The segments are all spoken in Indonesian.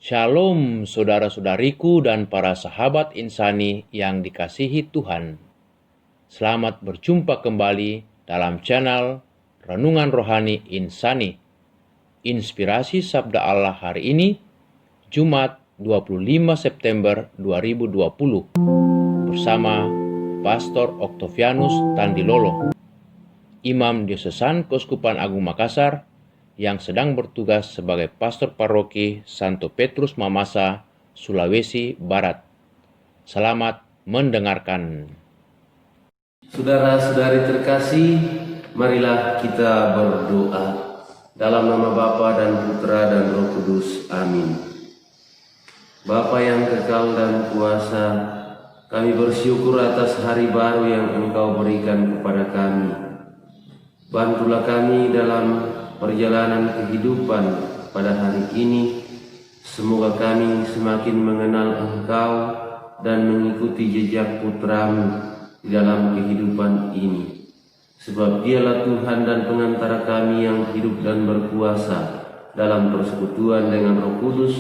Shalom saudara-saudariku dan para sahabat insani yang dikasihi Tuhan. Selamat berjumpa kembali dalam channel Renungan Rohani Insani. Inspirasi Sabda Allah hari ini, Jumat 25 September 2020, bersama Pastor Octavianus Tandilolo, Imam Diosesan Keuskupan Agung Makassar, yang sedang bertugas sebagai pastor paroki Santo Petrus Mamasa, Sulawesi Barat. Selamat mendengarkan. Saudara-saudari terkasih, marilah kita berdoa. Dalam nama Bapa dan Putra dan Roh Kudus. Amin. Bapa yang kekal dan kuasa, kami bersyukur atas hari baru yang Engkau berikan kepada kami. Bantulah kami dalam perjalanan kehidupan pada hari ini. Semoga kami semakin mengenal Engkau dan mengikuti jejak Putra-Mu di dalam kehidupan ini. Sebab Dialah Tuhan dan pengantara kami yang hidup dan berkuasa dalam persekutuan dengan Roh Kudus,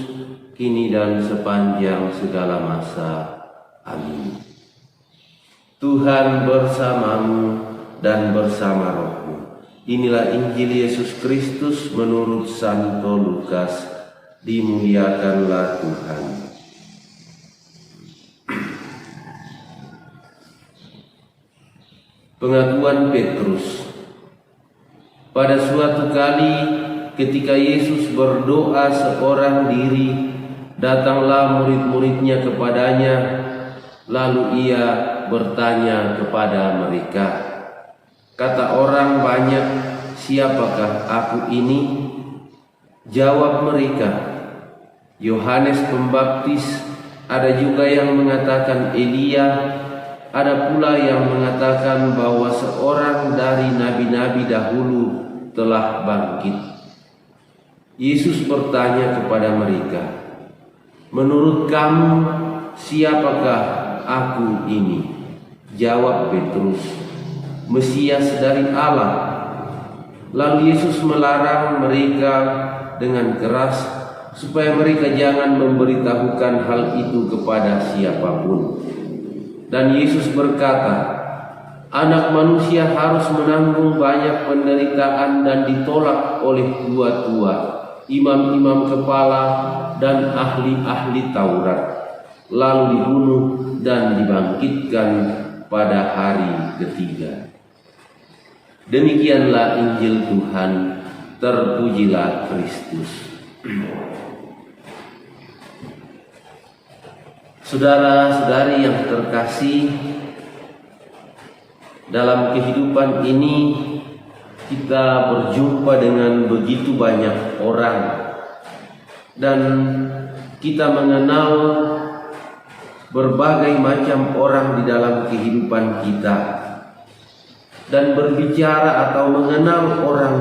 kini dan sepanjang segala masa. Amin. Tuhan bersamamu dan bersama rohmu. Inilah Injil Yesus Kristus menurut Santo Lukas. Dimuliakanlah Tuhan. Pengakuan Petrus. Pada suatu kali ketika Yesus berdoa seorang diri, datanglah murid-muridnya kepadanya, lalu ia bertanya kepada mereka, "Kata orang banyak, siapakah aku ini?" Jawab mereka, "Yohanes Pembaptis, ada juga yang mengatakan Elia, ada pula yang mengatakan bahwa seorang dari nabi-nabi dahulu telah bangkit." Yesus bertanya kepada mereka, "Menurut kamu, siapakah aku ini?" Jawab Petrus, "Mesias dari Allah." Lalu Yesus melarang mereka dengan keras supaya mereka jangan memberitahukan hal itu kepada siapapun. Dan Yesus berkata, "Anak manusia harus menanggung banyak penderitaan dan ditolak oleh tua-tua, imam-imam kepala, dan ahli-ahli Taurat, lalu dibunuh dan dibangkitkan pada hari ketiga." Demikianlah Injil Tuhan. Terpujilah Kristus. Saudara-saudari yang terkasih, dalam kehidupan ini kita berjumpa dengan begitu banyak orang, dan kita mengenal berbagai macam orang di dalam kehidupan kita. Dan berbicara atau mengenal orang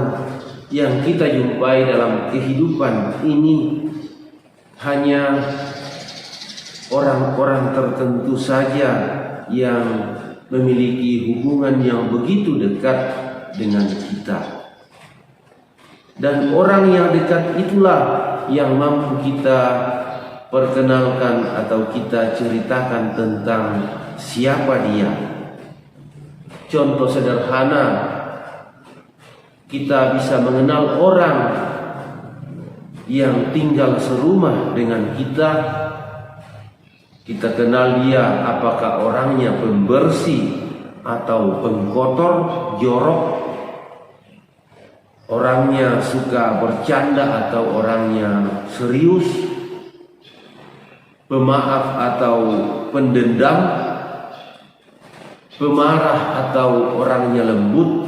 yang kita jumpai dalam kehidupan ini hanya orang-orang tertentu saja yang memiliki hubungan yang begitu dekat dengan kita. Dan orang yang dekat itulah yang mampu kita perkenalkan atau kita ceritakan tentang siapa dia. Contoh sederhana, kita bisa mengenal orang yang tinggal serumah dengan kita. Kita kenal dia apakah orangnya pembersih atau pengkotor, jorok, orangnya suka bercanda atau orangnya serius, pemaaf atau pendendam, pemarah atau orangnya lembut,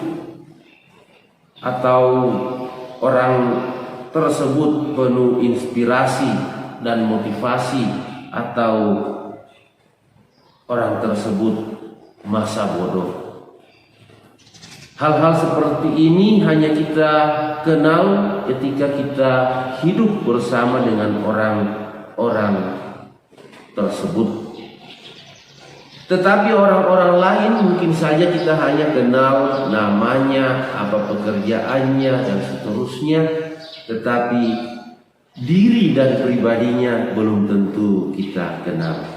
atau orang tersebut penuh inspirasi dan motivasi, atau orang tersebut masa bodoh. Hal-hal seperti ini hanya kita kenal ketika kita hidup bersama dengan orang-orang tersebut. Tetapi orang-orang lain mungkin saja kita hanya kenal namanya, apa pekerjaannya, dan seterusnya. Tetapi diri dan pribadinya belum tentu kita kenal.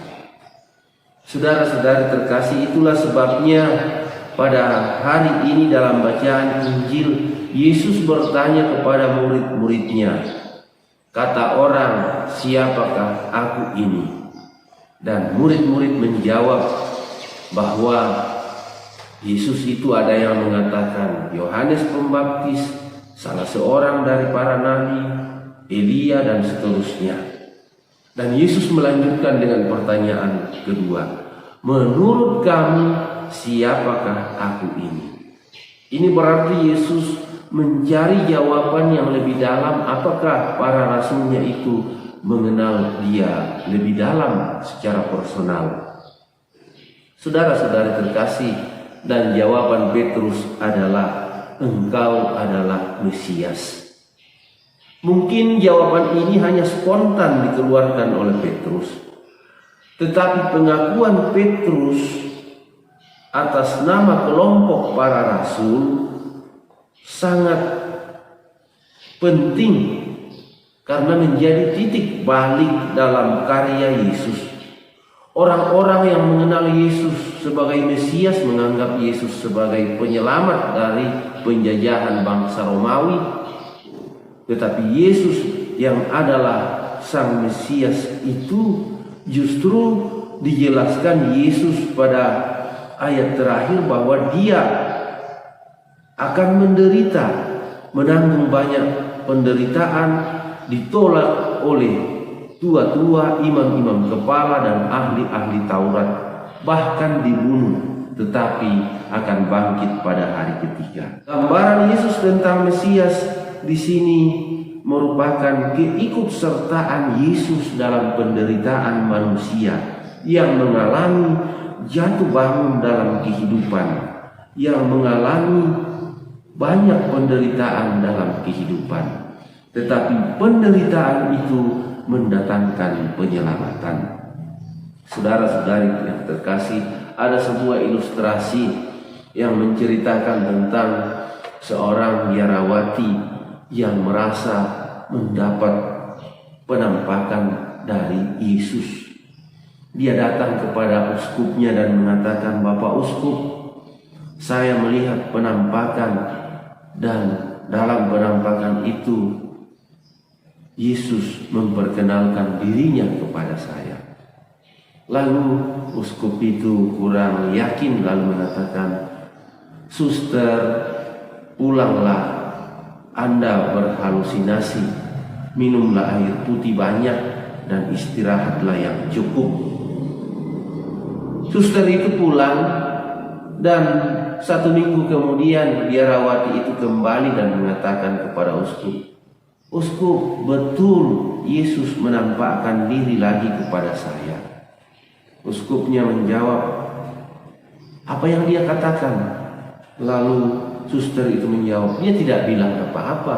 Saudara-saudari terkasih, itulah sebabnya pada hari ini dalam bacaan Injil, Yesus bertanya kepada murid-muridnya, kata orang, siapakah aku ini? Dan murid-murid menjawab bahwa Yesus itu ada yang mengatakan Yohanes Pembaptis, salah seorang dari para nabi, Elia dan seterusnya. Dan Yesus melanjutkan dengan pertanyaan kedua, menurut kamu siapakah aku ini? Ini berarti Yesus mencari jawaban yang lebih dalam, apakah para rasulnya itu mengenal dia lebih dalam secara personal. Saudara-saudari terkasih, dan jawaban Petrus adalah engkau adalah Mesias. Mungkin jawaban ini hanya spontan dikeluarkan oleh Petrus, tetapi pengakuan Petrus atas nama kelompok para rasul sangat penting karena menjadi titik balik dalam karya Yesus. Orang-orang yang mengenal Yesus sebagai Mesias menganggap Yesus sebagai penyelamat dari penjajahan bangsa Romawi. Tetapi Yesus yang adalah Sang Mesias itu justru dijelaskan Yesus pada ayat terakhir bahwa dia akan menderita, menanggung banyak penderitaan, ditolak oleh tua-tua, imam-imam kepala dan ahli-ahli Taurat, bahkan dibunuh, tetapi akan bangkit pada hari ketiga. Gambaran Yesus tentang Mesias di sini merupakan keikutsertaan Yesus dalam penderitaan manusia yang mengalami jatuh bangun dalam kehidupan, yang mengalami banyak penderitaan dalam kehidupan. Tetapi penderitaan itu mendatangkan penyelamatan. Saudara-saudari yang terkasih, ada sebuah ilustrasi yang menceritakan tentang seorang biarawati yang merasa mendapat penampakan dari Yesus. Dia datang kepada uskupnya dan mengatakan, Bapak Uskup, saya melihat penampakan, dan dalam penampakan itu Yesus memperkenalkan dirinya kepada saya. Lalu uskup itu kurang yakin lalu mengatakan, Suster, pulanglah, Anda berhalusinasi, minumlah air putih banyak dan istirahatlah yang cukup. Suster itu pulang, dan 1 minggu kemudian biarawati itu kembali dan mengatakan kepada uskup, Uskup, betul Yesus menampakkan diri lagi kepada saya. Uskupnya menjawab, apa yang dia katakan? Lalu suster itu menjawab, dia tidak bilang apa-apa,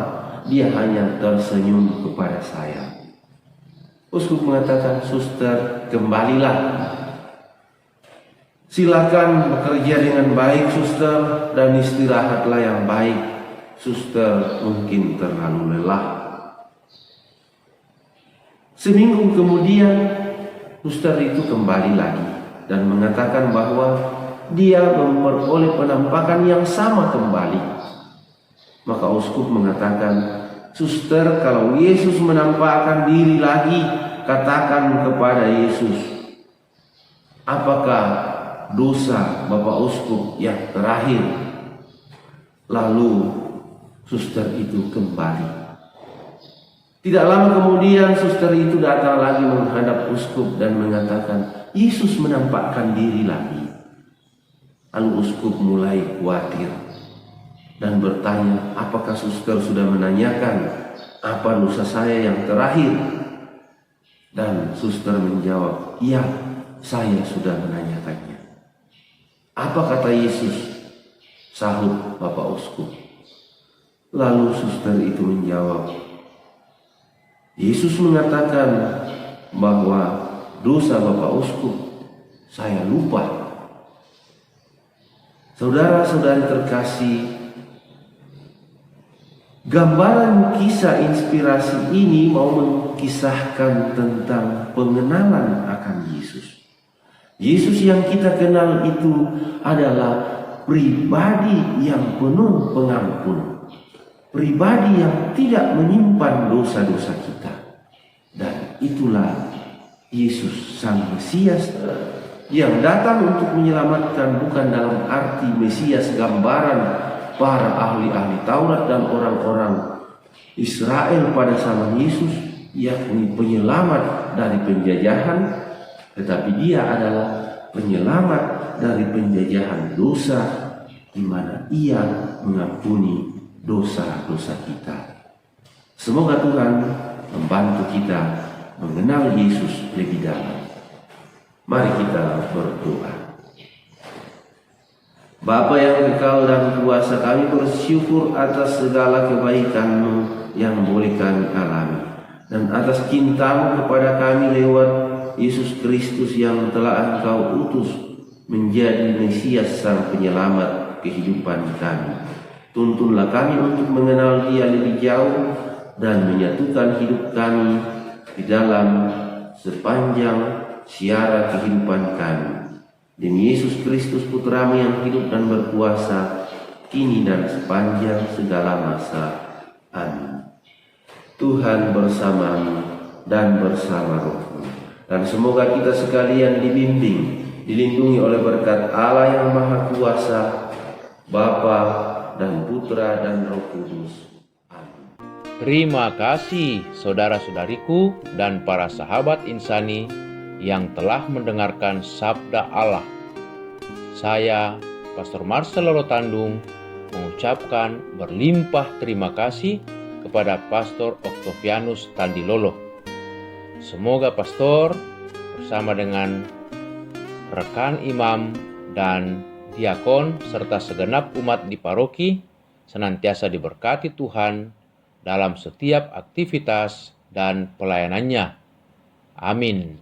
dia hanya tersenyum kepada saya. Uskup mengatakan, suster, kembalilah. Silakan bekerja dengan baik, suster, dan istirahatlah yang baik. Suster mungkin terlalu lelah. Seminggu kemudian, suster itu kembali lagi dan mengatakan bahwa dia memperoleh penampakan yang sama kembali. Maka uskup mengatakan, suster, kalau Yesus menampakkan diri lagi, katakan kepada Yesus, apakah dosa Bapak Uskup yang terakhir? Lalu suster itu kembali. Tidak lama kemudian suster itu datang lagi menghadap uskup dan mengatakan, Yesus menampakkan diri lagi. Lalu uskup mulai khawatir dan bertanya, apakah suster sudah menanyakan apa dosa saya yang terakhir? Dan suster menjawab, iya, saya sudah menanyakannya. Apa kata Yesus? Sahut Bapak Uskup. Lalu suster itu menjawab, Yesus mengatakan bahwa dosa Bapak Uskup saya lupa. Saudara-saudari terkasih, Gambaran kisah inspirasi ini mau mengkisahkan tentang pengenalan akan Yesus. Yesus yang kita kenal itu adalah pribadi yang penuh pengampun, pribadi yang tidak menyimpan dosa-dosa kita. Dan itulah Yesus Sang Mesias yang datang untuk menyelamatkan, bukan dalam arti Mesias gambaran para ahli-ahli Taurat dan orang-orang Israel pada zaman Yesus, yakni penyelamat dari penjajahan, tetapi dia adalah penyelamat dari penjajahan dosa, di mana ia mengampuni dosa-dosa kita. Semoga Tuhan membantu kita mengenal Yesus lebih dalam. Mari kita berdoa. Bapa yang kekal dan kuasa, kami bersyukur atas segala kebaikan-Mu yang boleh kami alami, dan atas cinta-Mu kepada kami lewat Yesus Kristus yang telah Engkau utus menjadi Mesias Sang Penyelamat kehidupan kami. Tuntunlah kami untuk mengenal Dia lebih jauh dan menyatukan hidup kami di dalam sepanjang siara kehidupan kami. Demi Yesus Kristus Putra-Mu yang hidup dan berkuasa kini dan sepanjang segala masa. Amin. Tuhan bersama-Mu dan bersama Roh-Mu, dan semoga kita sekalian dibimbing, dilindungi oleh berkat Allah yang Maha Kuasa, Bapa dan Putra dan Roh Kudus. Amin. Terima kasih saudara-saudariku dan para sahabat insani yang telah mendengarkan sabda Allah. Saya, Pastor Marcel Lolotandung, mengucapkan berlimpah terima kasih kepada Pastor Octavianus Tandilolo. Semoga Pastor bersama dengan rekan imam dan diakon serta segenap umat di paroki senantiasa diberkati Tuhan dalam setiap aktivitas dan pelayanannya. Amin.